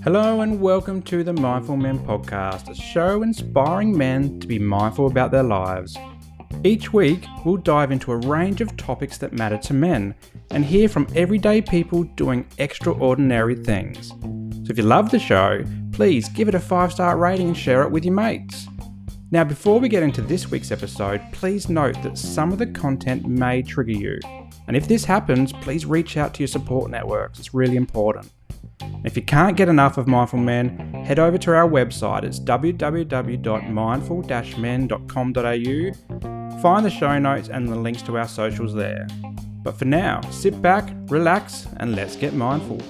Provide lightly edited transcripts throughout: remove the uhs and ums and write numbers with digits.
Hello and welcome to the Mindful Men podcast, a show inspiring men to be mindful about their lives. Each week, we'll dive into a range of topics that matter to men and hear from everyday people doing extraordinary things. So if you love the show, please give it a 5-star rating and share it with your mates. Now, before we get into this week's episode, please note that some of the content may trigger you. And if this happens, please reach out to your support networks. It's really important. If you can't get enough of Mindful Men, head over to our website. It's www.mindful-men.com.au. Find the show notes and the links to our socials there. But for now, sit back, relax, and let's get mindful.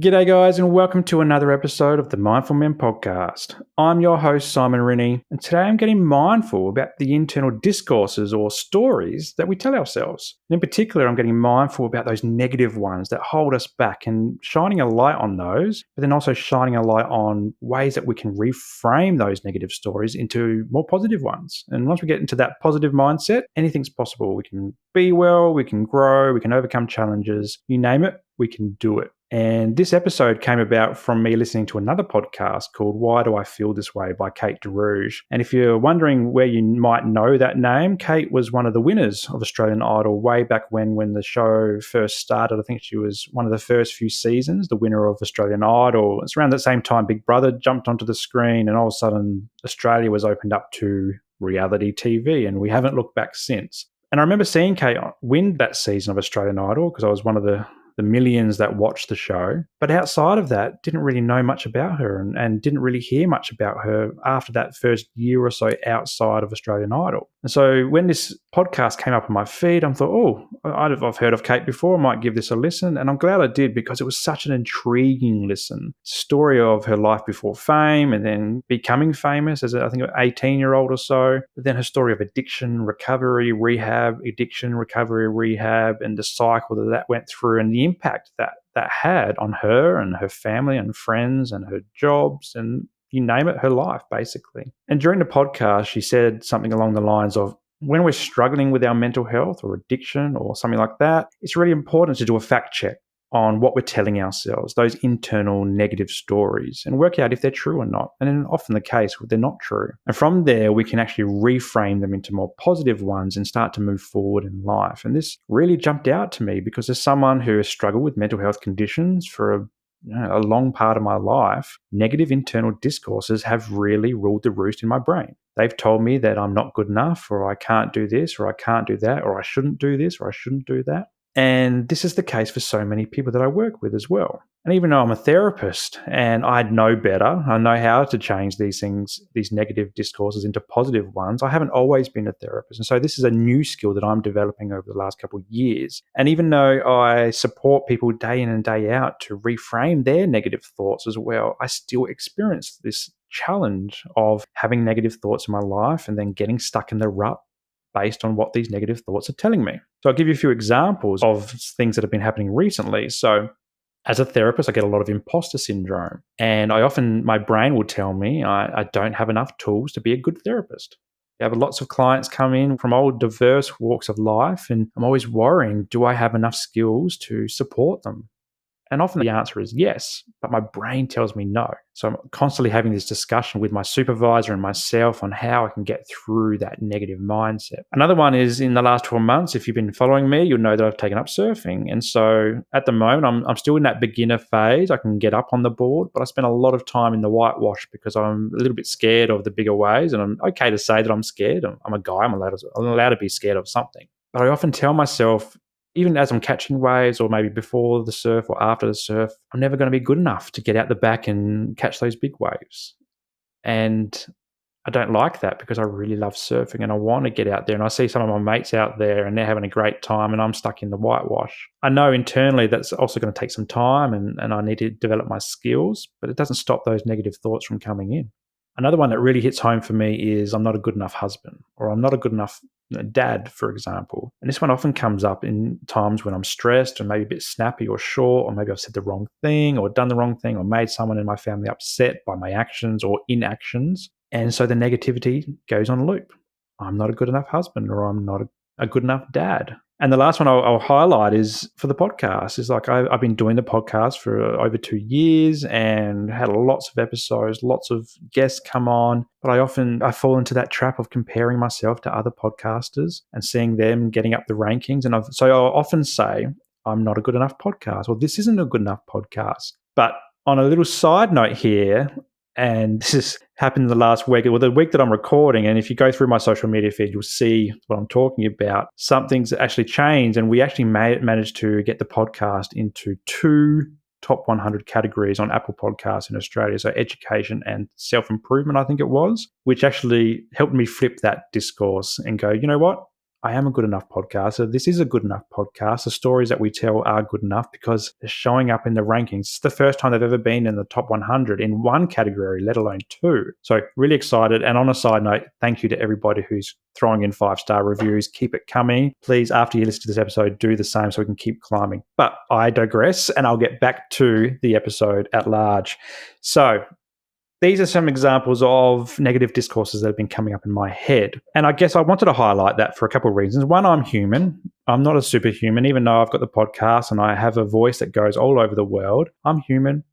G'day guys, and welcome to another episode of the Mindful Men podcast. I'm your host, Simon Rinnie, and today I'm getting mindful about the internal discourses or stories that we tell ourselves. And in particular, I'm getting mindful about those negative ones that hold us back and shining a light on those, but then also shining a light on ways that we can reframe those negative stories into more positive ones. And once we get into that positive mindset, anything's possible. We can be well, we can grow, we can overcome challenges, you name it, we can do it. And this episode came about from me listening to another podcast called Why Do I Feel This Way by Kate DeRouge. And if you're wondering where you might know that name, Kate was one of the winners of Australian Idol way back when the show first started. I think she was one of the first few seasons, the winner of Australian Idol. It's around that same time Big Brother jumped onto the screen and all of a sudden Australia was opened up to reality TV, and we haven't looked back since. And I remember seeing Kate win that season of Australian Idol because I was one of the millions that watched the show. But outside of that, didn't really know much about her and didn't really hear much about her after that first year or so outside of Australian Idol. And so when this podcast came up on my feed, I thought, I've heard of Kate before, I might give this a listen. And I'm glad I did because it was such an intriguing listen. Story of her life before fame and then becoming famous as I think an 18-year-old or so. But then her story of addiction, recovery, rehab, addiction, recovery, rehab, and the cycle that went through and the impact that had on her and her family and friends and her jobs and you name it, her life basically. And during the podcast, she said something along the lines of, when we're struggling with our mental health or addiction or something like that, it's really important to do a fact check on what we're telling ourselves, those internal negative stories, and work out if they're true or not. And then often the case, they're not true. And from there, we can actually reframe them into more positive ones and start to move forward in life. And this really jumped out to me because as someone who has struggled with mental health conditions for a long part of my life, negative internal discourses have really ruled the roost in my brain. They've told me that I'm not good enough, or I can't do this, or I can't do that, or I shouldn't do this, or I shouldn't do that. And this is the case for so many people that I work with as well. And even though I'm a therapist and I know better, I know how to change these things, these negative discourses into positive ones, I haven't always been a therapist. And so this is a new skill that I'm developing over the last couple of years. And even though I support people day in and day out to reframe their negative thoughts as well, I still experience this challenge of having negative thoughts in my life and then getting stuck in the rut based on what these negative thoughts are telling me. So I'll give you a few examples of things that have been happening recently. So as a therapist, I get a lot of imposter syndrome. And my brain will tell me I don't have enough tools to be a good therapist. I have lots of clients come in from all diverse walks of life, and I'm always worrying, do I have enough skills to support them? And often the answer is yes, but my brain tells me no. So I'm constantly having this discussion with my supervisor and myself on how I can get through that negative mindset. Another one is in the last 12 months, if you've been following me, you'll know that I've taken up surfing. And so at the moment, I'm still in that beginner phase. I can get up on the board, but I spend a lot of time in the whitewash because I'm a little bit scared of the bigger waves. And I'm okay to say that I'm scared. I'm a guy. I'm allowed to be scared of something. But I often tell myself, even as I'm catching waves or maybe before the surf or after the surf, I'm never going to be good enough to get out the back and catch those big waves. And I don't like that because I really love surfing and I want to get out there. And I see some of my mates out there and they're having a great time and I'm stuck in the whitewash. I know internally that's also going to take some time and I need to develop my skills, but it doesn't stop those negative thoughts from coming in. Another one that really hits home for me is I'm not a good enough husband, or I'm not a good enough dad, for example. And this one often comes up in times when I'm stressed or maybe a bit snappy or short, or maybe I've said the wrong thing or done the wrong thing or made someone in my family upset by my actions or inactions. And so the negativity goes on loop. I'm not a good enough husband, or I'm not a good enough dad. And the last one I'll highlight is for the podcast. Is like I've been doing the podcast for over 2 years and had lots of episodes, lots of guests come on. But I fall into that trap of comparing myself to other podcasters and seeing them getting up the rankings. And so I'll often say, I'm not a good enough podcast, or this isn't a good enough podcast. But on a little side note here, and this has happened in the last week, the week that I'm recording, and if you go through my social media feed, you'll see what I'm talking about. Something's actually changed, and we actually managed to get the podcast into 2 top 100 categories on Apple Podcasts in Australia. So education and self-improvement, I think it was, which actually helped me flip that discourse and go, you know what? I am a good enough podcaster. This is a good enough podcast. The stories that we tell are good enough because they're showing up in the rankings. It's the first time they've ever been in the top 100 in one category, let alone 2. So really excited. And on a side note, thank you to everybody who's throwing in 5-star reviews. Keep it coming. Please, after you listen to this episode, do the same so we can keep climbing. But I digress, and I'll get back to the episode at large. So these are some examples of negative discourses that have been coming up in my head. And I guess I wanted to highlight that for a couple of reasons. One, I'm human. I'm not a superhuman, even though I've got the podcast and I have a voice that goes all over the world. I'm human.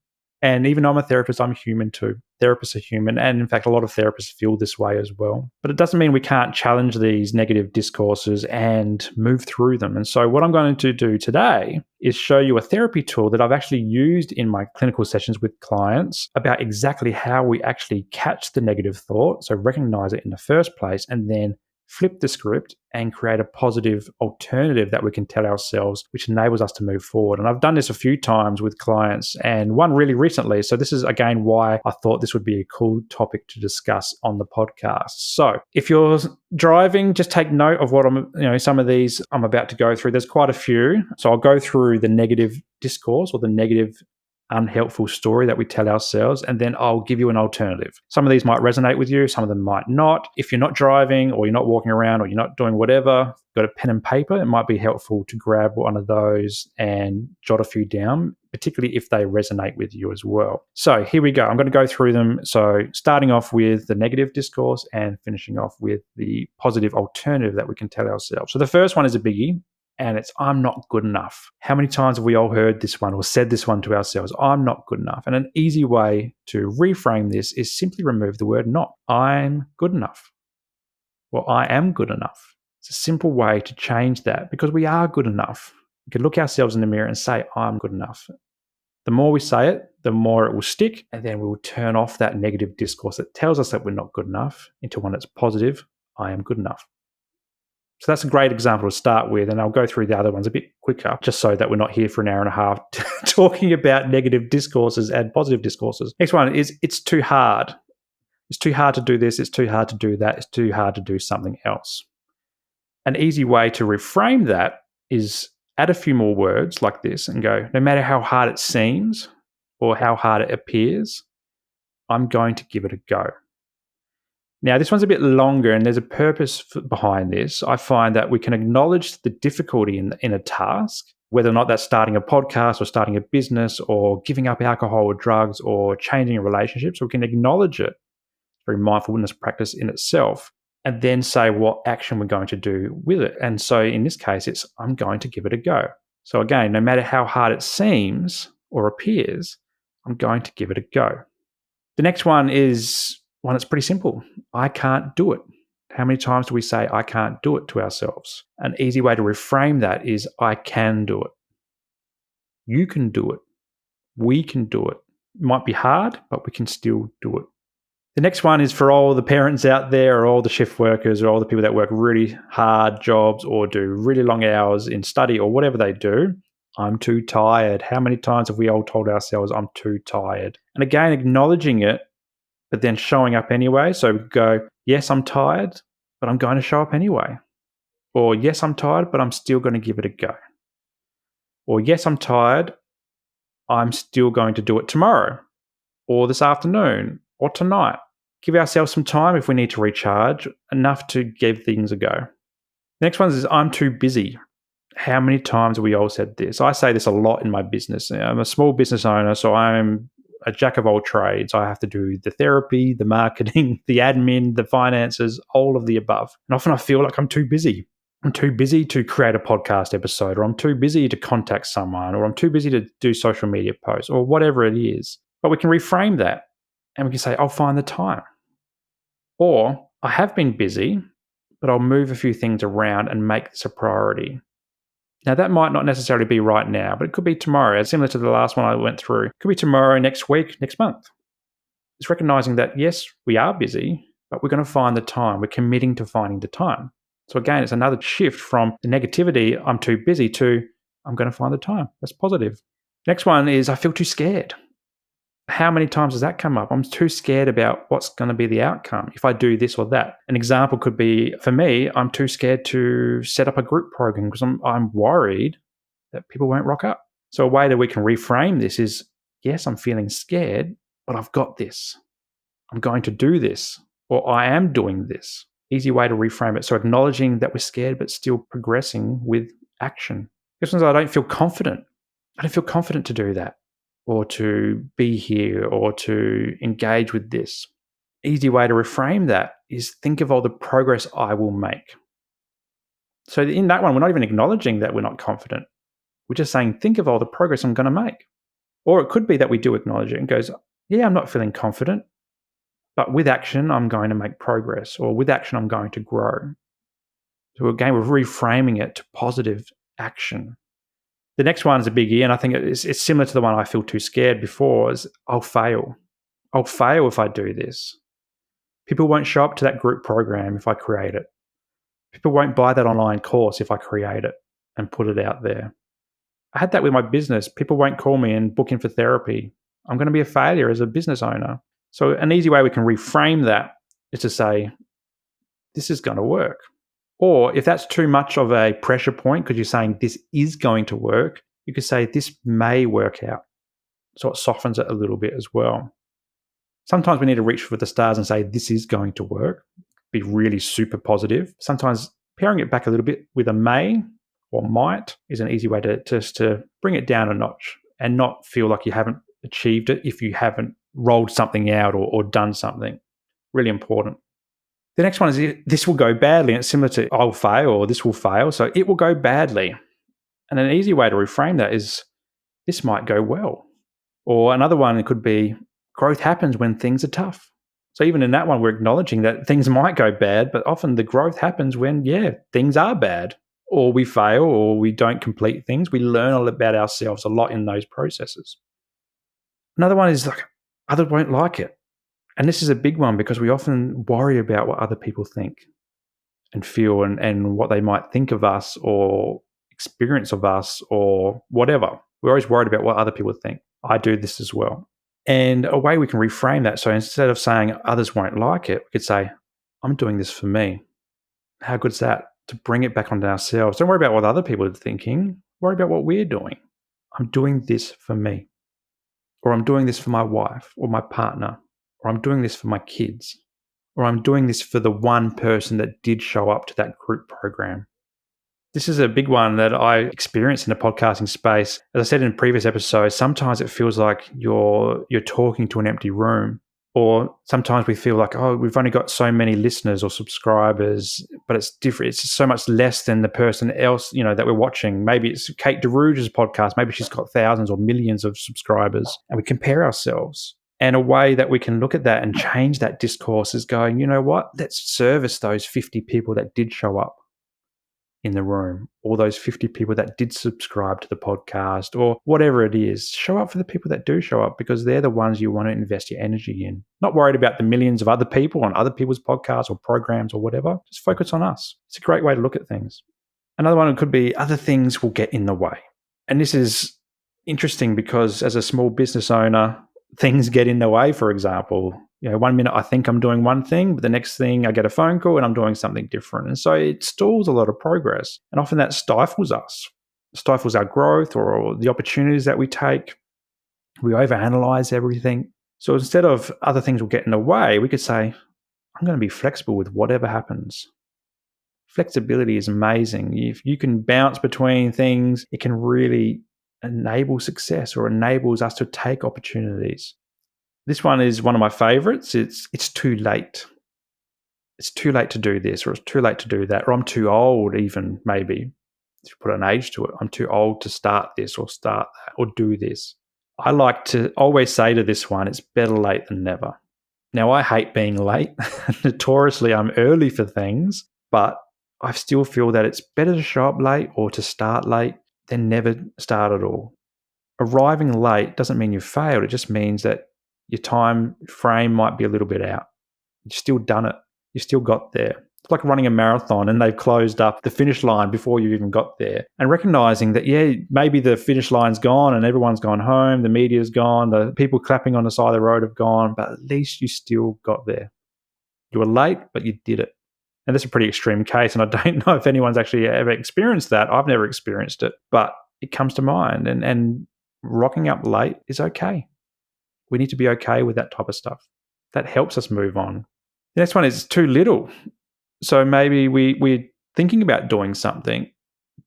And even though I'm a therapist, I'm human too. Therapists are human. And in fact, a lot of therapists feel this way as well. But it doesn't mean we can't challenge these negative discourses and move through them. And so what I'm going to do today is show you a therapy tool that I've actually used in my clinical sessions with clients about exactly how we actually catch the negative thought. So recognize it in the first place and then flip the script and create a positive alternative that we can tell ourselves, which enables us to move forward. And I've done this a few times with clients, and one really recently. So this is, again, why I thought this would be a cool topic to discuss on the podcast. So if you're driving, just take note of what some of these I'm about to go through. There's quite a few. So I'll go through the negative discourse or the negative unhelpful story that we tell ourselves, and then I'll give you an alternative. Some of these might resonate with you, some of them might not. If you're not driving or you're not walking around or you're not doing whatever, got a pen and paper, it might be helpful to grab one of those and jot a few down, particularly if they resonate with you as well. So here we go. I'm going to go through them. So starting off with the negative discourse and finishing off with the positive alternative that we can tell ourselves. So the first one is a biggie. And it's, I'm not good enough. How many times have we all heard this one or said this one to ourselves? I'm not good enough. And an easy way to reframe this is simply remove the word not. I'm good enough. Well, I am good enough. It's a simple way to change that because we are good enough. We can look ourselves in the mirror and say, I'm good enough. The more we say it, the more it will stick. And then we will turn off that negative discourse that tells us that we're not good enough into one that's positive. I am good enough. So that's a great example to start with, and I'll go through the other ones a bit quicker, just so that we're not here for an hour and a half talking about negative discourses and positive discourses. Next one is, it's too hard. It's too hard to do this, it's too hard to do that, it's too hard to do something else. An easy way to reframe that is add a few more words like this and go, no matter how hard it seems or how hard it appears, I'm going to give it a go. Now, this one's a bit longer and there's a purpose behind this. I find that we can acknowledge the difficulty in a task, whether or not that's starting a podcast or starting a business or giving up alcohol or drugs or changing a relationship. So we can acknowledge it. It's a very mindfulness practice in itself. And then say what action we're going to do with it. And so in this case, it's, I'm going to give it a go. So again, no matter how hard it seems or appears, I'm going to give it a go. The next one is one that's pretty simple. I can't do it. How many times do we say I can't do it to ourselves? An easy way to reframe that is I can do it. You can do it. We can do it. It might be hard, but we can still do it. The next one is for all the parents out there or all the shift workers or all the people that work really hard jobs or do really long hours in study or whatever they do. I'm too tired. How many times have we all told ourselves I'm too tired? And again, acknowledging it, but then showing up anyway. So we go, yes, I'm tired, but I'm going to show up anyway. Or yes, I'm tired, but I'm still going to give it a go. Or yes, I'm tired, I'm still going to do it tomorrow or this afternoon or tonight. Give ourselves some time if we need to recharge, enough to give things a go. Next one is I'm too busy. How many times have we all said this? I say this a lot in my business. I'm a small business owner, so I'm a jack of all trades. I have to do the therapy, the marketing, the admin, the finances, all of the above. And often I feel like I'm too busy. I'm too busy to create a podcast episode, or I'm too busy to contact someone, or I'm too busy to do social media posts, or whatever it is. But we can reframe that and we can say, I'll find the time. Or I have been busy, but I'll move a few things around and make this a priority. Now, that might not necessarily be right now, but it could be tomorrow, similar to the last one I went through. It could be tomorrow, next week, next month. It's recognizing that, yes, we are busy, but we're going to find the time. We're committing to finding the time. So again, it's another shift from the negativity, I'm too busy, to I'm going to find the time. That's positive. Next one is I feel too scared. How many times does that come up? I'm too scared about what's going to be the outcome if I do this or that. An example could be, for me, I'm too scared to set up a group program because I'm worried that people won't rock up. So a way that we can reframe this is, yes, I'm feeling scared, but I've got this. I'm going to do this, or I am doing this. Easy way to reframe it. So acknowledging that we're scared, but still progressing with action. Because I don't feel confident. I don't feel confident to do that, or to be here, or to engage with this. Easy way to reframe that is think of all the progress I will make. So in that one, we're not even acknowledging that we're not confident. We're just saying, think of all the progress I'm going to make. Or it could be that we do acknowledge it and goes, yeah, I'm not feeling confident, but with action, I'm going to make progress, or with action, I'm going to grow. So again, we're reframing it to positive action. The next one is a biggie, and I think it's similar to the one I feel too scared before, is I'll fail. I'll fail if I do this. People won't show up to that group program if I create it. People won't buy that online course if I create it and put it out there. I had that with my business. People won't call me and book in for therapy. I'm going to be a failure as a business owner. So an easy way we can reframe that is to say, this is going to work. Or if that's too much of a pressure point, because you're saying this is going to work, you could say this may work out. So it softens it a little bit as well. Sometimes we need to reach for the stars and say this is going to work, be really super positive. Sometimes paring it back a little bit with a may or might is an easy way to bring it down a notch and not feel like you haven't achieved it if you haven't rolled something out or done something. Really important. The next one is this will go badly, and it's similar to I'll fail or this will fail. So it will go badly. And an easy way to reframe that is this might go well. Or another one could be growth happens when things are tough. So even in that one, we're acknowledging that things might go bad, but often the growth happens when, things are bad, or we fail, or we don't complete things. We learn all about ourselves a lot in those processes. Another one is like others won't like it. And this is a big one because we often worry about what other people think and feel and what they might think of us or experience of us or whatever. We're always worried about what other people think. I do this as well. And a way we can reframe that, so instead of saying others won't like it, we could say, I'm doing this for me. How good is that? To bring it back onto ourselves. Don't worry about what other people are thinking. Worry about what we're doing. I'm doing this for me. Or I'm doing this for my wife or my partner. Or I'm doing this for my kids. Or I'm doing this for the one person that did show up to that group program. This is a big one that I experienced in the podcasting space. As I said in previous episodes, sometimes it feels like you're talking to an empty room. Or sometimes we feel like, we've only got so many listeners or subscribers, but it's different. It's so much less than the person else, that we're watching. Maybe it's Kate DeRuge's podcast. Maybe she's got thousands or millions of subscribers, and we compare ourselves. And a way that we can look at that and change that discourse is going, you know what? Let's service those 50 people that did show up in the room, or those 50 people that did subscribe to the podcast, or whatever it is. Show up for the people that do show up, because they're the ones you want to invest your energy in. Not worried about the millions of other people on other people's podcasts or programs or whatever. Just focus on us. It's a great way to look at things. Another one could be other things will get in the way. And this is interesting because as a small business owner, things get in the way. For example, 1 minute I think I'm doing one thing, but the next thing I get a phone call and I'm doing something different. And so it stalls a lot of progress. And often that stifles us, stifles our growth or the opportunities that we take. We overanalyze everything. So instead of other things will get in the way, we could say, I'm going to be flexible with whatever happens. Flexibility is amazing. If you can bounce between things, it can really enable success or enables us to take opportunities. This one is one of my favorites. It's too late. It's too late to do this, or it's too late to do that, or I'm too old even, maybe. If you put an age to it, I'm too old to start this or start that or do this. I like to always say to this one, it's better late than never. Now, I hate being late. Notoriously, I'm early for things, but I still feel that it's better to show up late or to start late than never start at all. Arriving late doesn't mean you failed. It just means that your time frame might be a little bit out. You've still done it. You still got there. It's like running a marathon and they've closed up the finish line before you even got there. And recognizing that, yeah, maybe the finish line's gone and everyone's gone home, the media's gone, the people clapping on the side of the road have gone, but at least you still got there. You were late, but you did it. And that's a pretty extreme case, and I don't know if anyone's actually ever experienced that. I've never experienced it, but it comes to mind. And rocking up late is okay. We need to be okay with that type of stuff. That helps us move on. The next one is too little. So maybe we're thinking about doing something,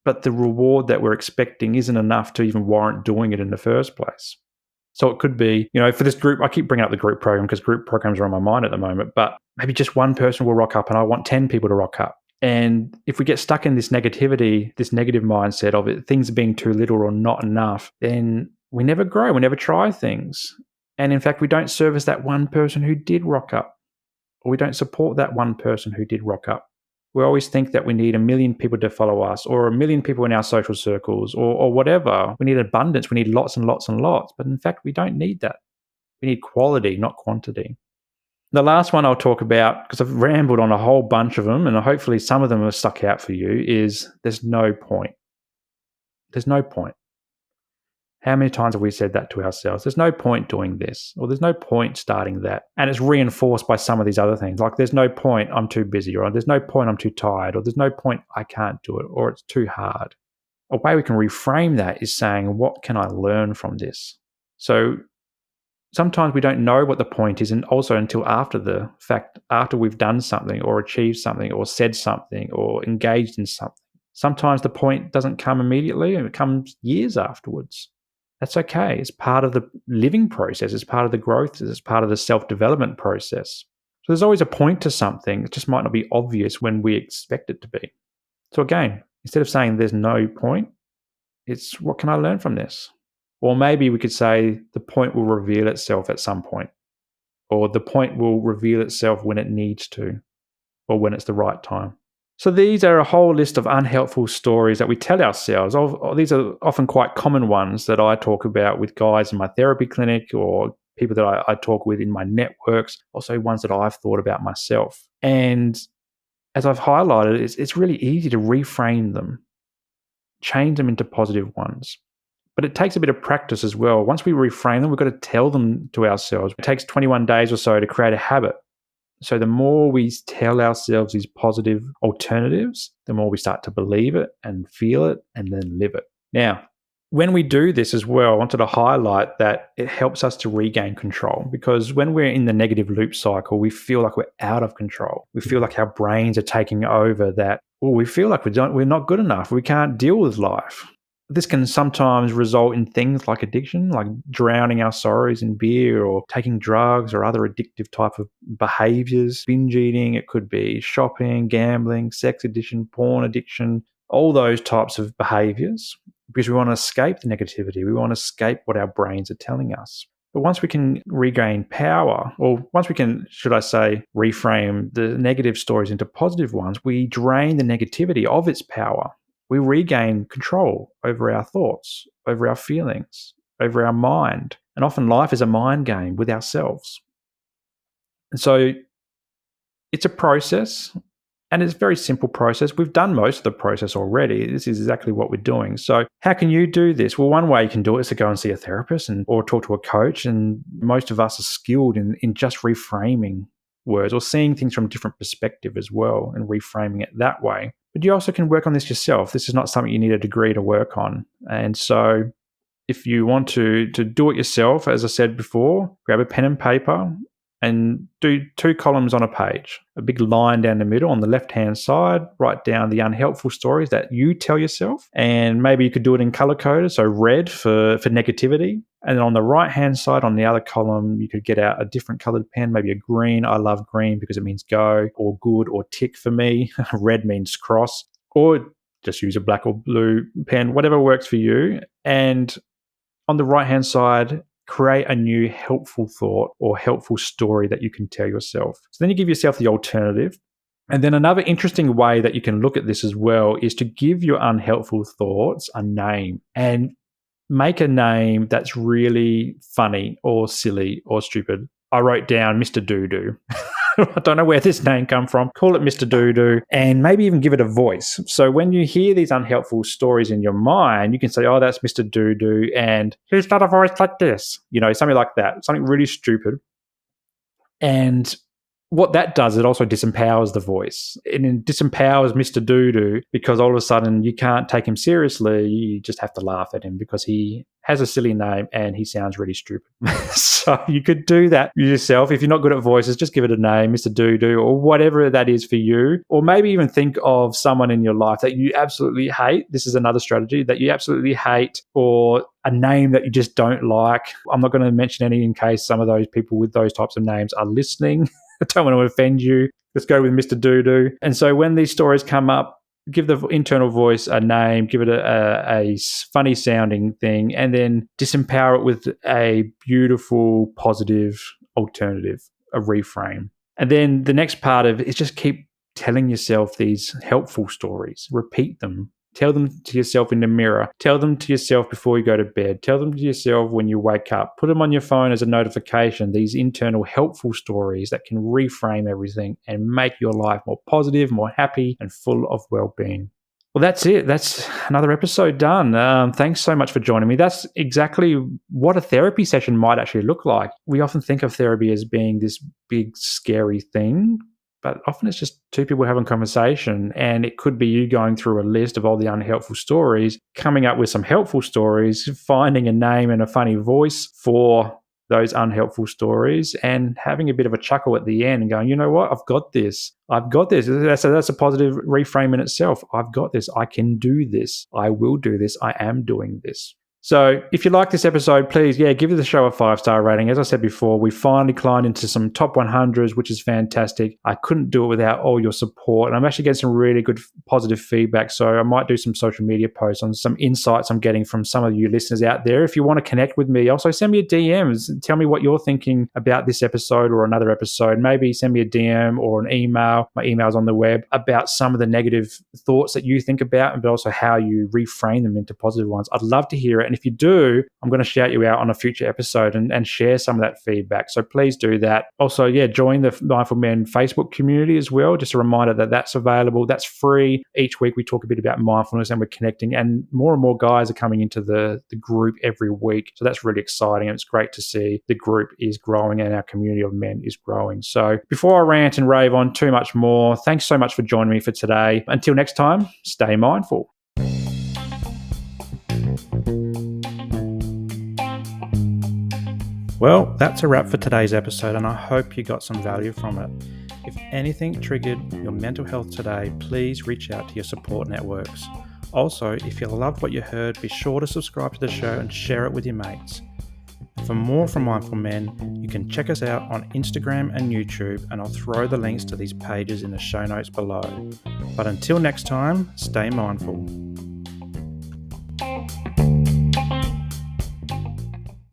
but the reward that we're expecting isn't enough to even warrant doing it in the first place. So it could be, for this group, I keep bringing up the group program because group programs are on my mind at the moment, but maybe just one person will rock up and I want 10 people to rock up. And if we get stuck in this negativity, this negative mindset of it, things being too little or not enough, then we never grow, we never try things. And in fact, we don't service that one person who did rock up, or we don't support that one person who did rock up. We always think that we need 1 million people to follow us, or 1 million people in our social circles, or whatever. We need abundance. We need lots and lots and lots. But in fact, we don't need that. We need quality, not quantity. The last one I'll talk about, because I've rambled on a whole bunch of them, and hopefully some of them are stuck out for you, is there's no point. There's no point. How many times have we said that to ourselves? There's no point doing this, or there's no point starting that. And it's reinforced by some of these other things, like there's no point, I'm too busy, or there's no point, I'm too tired, or there's no point, I can't do it, or it's too hard. A way we can reframe that is saying, what can I learn from this? So sometimes we don't know what the point is, and also until after the fact, after we've done something or achieved something or said something or engaged in something. Sometimes the point doesn't come immediately, and it comes years afterwards. That's okay. It's part of the living process. It's part of the growth. It's part of the self-development process. So there's always a point to something. It just might not be obvious when we expect it to be. So again, instead of saying there's no point, it's what can I learn from this? Or maybe we could say the point will reveal itself at some point, or the point will reveal itself when it needs to, or when it's the right time. So these are a whole list of unhelpful stories that we tell ourselves. These are often quite common ones that I talk about with guys in my therapy clinic, or people that I talk with in my networks, also ones that I've thought about myself. And as I've highlighted, it's really easy to reframe them, change them into positive ones. But it takes a bit of practice as well. Once we reframe them, we've got to tell them to ourselves. It takes 21 days or so to create a habit. So the more we tell ourselves these positive alternatives, the more we start to believe it and feel it and then live it. Now, when we do this as well, I wanted to highlight that it helps us to regain control, because when we're in the negative loop cycle, we feel like we're out of control. We feel like our brains are taking over, that, we feel like we're not good enough. We can't deal with life. This can sometimes result in things like addiction, like drowning our sorrows in beer, or taking drugs or other addictive type of behaviors, binge eating. It could be shopping, gambling, sex addiction, porn addiction, all those types of behaviors, because we want to escape the negativity. We want to escape what our brains are telling us. But once we can regain power, or once we can, should I say, reframe the negative stories into positive ones, we drain the negativity of its power. We regain control over our thoughts, over our feelings, over our mind. And often life is a mind game with ourselves. And so it's a process, and it's a very simple process. We've done most of the process already. This is exactly what we're doing. So how can you do this? Well, one way you can do it is to go and see a therapist or talk to a coach. And most of us are skilled in just reframing words, or seeing things from a different perspective as well, and reframing it that way. But you also can work on this yourself. This is not something you need a degree to work on. And so if you want to do it yourself, as I said before, grab a pen and paper and do 2 columns on a page, a big line down the middle. On the left-hand side, write down the unhelpful stories that you tell yourself. And maybe you could do it in color-coded, so red for negativity, And then on the right-hand side, on the other column, you could get out a different colored pen, maybe a green. I love green because it means go, or good, or tick for me. Red means cross, or just use a black or blue pen, whatever works for you. And on the right-hand side, create a new helpful thought or helpful story that you can tell yourself. So then you give yourself the alternative. And then another interesting way that you can look at this as well is to give your unhelpful thoughts a name, and make a name that's really funny or silly or stupid. I wrote down Mr. Doo-Doo. I don't know where this name come from. Call it Mr. Doo-Doo, and maybe even give it a voice. So when you hear these unhelpful stories in your mind, you can say, oh, that's Mr. Doo-Doo, and he's got a voice like this. Something like that, something really stupid. And what that does, it also disempowers the voice. And it disempowers Mr. Doo-Doo because all of a sudden you can't take him seriously. You just have to laugh at him because he has a silly name and he sounds really stupid. So you could do that yourself. If you're not good at voices, just give it a name, Mr. Doo-Doo, or whatever that is for you. Or maybe even think of someone in your life that you absolutely hate. This is another strategy, that you absolutely hate, or a name that you just don't like. I'm not going to mention any in case some of those people with those types of names are listening. I don't want to offend you. Let's go with Mr. Doo-Doo. And so when these stories come up, give the internal voice a name, give it a funny sounding thing, and then disempower it with a beautiful, positive alternative, a reframe. And then the next part of it is just keep telling yourself these helpful stories. Repeat them. Tell them to yourself in the mirror. Tell them to yourself before you go to bed. Tell them to yourself when you wake up. Put them on your phone as a notification, these internal helpful stories that can reframe everything and make your life more positive, more happy, and full of well-being. Well, that's it. That's another episode done. Thanks so much for joining me. That's exactly what a therapy session might actually look like. We often think of therapy as being this big, scary thing, but often it's just two people having a conversation, and it could be you going through a list of all the unhelpful stories, coming up with some helpful stories, finding a name and a funny voice for those unhelpful stories, and having a bit of a chuckle at the end and going, you know what, I've got this. I've got this. That's a positive reframe in itself. I've got this. I can do this. I will do this. I am doing this. So if you like this episode, please, give the show a 5-star rating. As I said before, we finally climbed into some top 100s, which is fantastic. I couldn't do it without all your support. And I'm actually getting some really good positive feedback. So I might do some social media posts on some insights I'm getting from some of you listeners out there. If you want to connect with me, also send me a DM. Tell me what you're thinking about this episode or another episode. Maybe send me a DM or an email. My email's on the web, about some of the negative thoughts that you think about, but also how you reframe them into positive ones. I'd love to hear it. And if you do, I'm going to shout you out on a future episode and share some of that feedback. So please do that. Also, join the Mindful Men Facebook community as well. Just a reminder that that's available. That's free. Each week we talk a bit about mindfulness and we're connecting, and more guys are coming into the group every week. So that's really exciting. And it's great to see the group is growing and our community of men is growing. So before I rant and rave on too much more, thanks so much for joining me for today. Until next time, stay mindful. Well, that's a wrap for today's episode, and I hope you got some value from it. If anything triggered your mental health today, please reach out to your support networks. Also, if you loved what you heard, be sure to subscribe to the show and share it with your mates. For more from Mindful Men, you can check us out on Instagram and YouTube, and I'll throw the links to these pages in the show notes below. But until next time, stay mindful.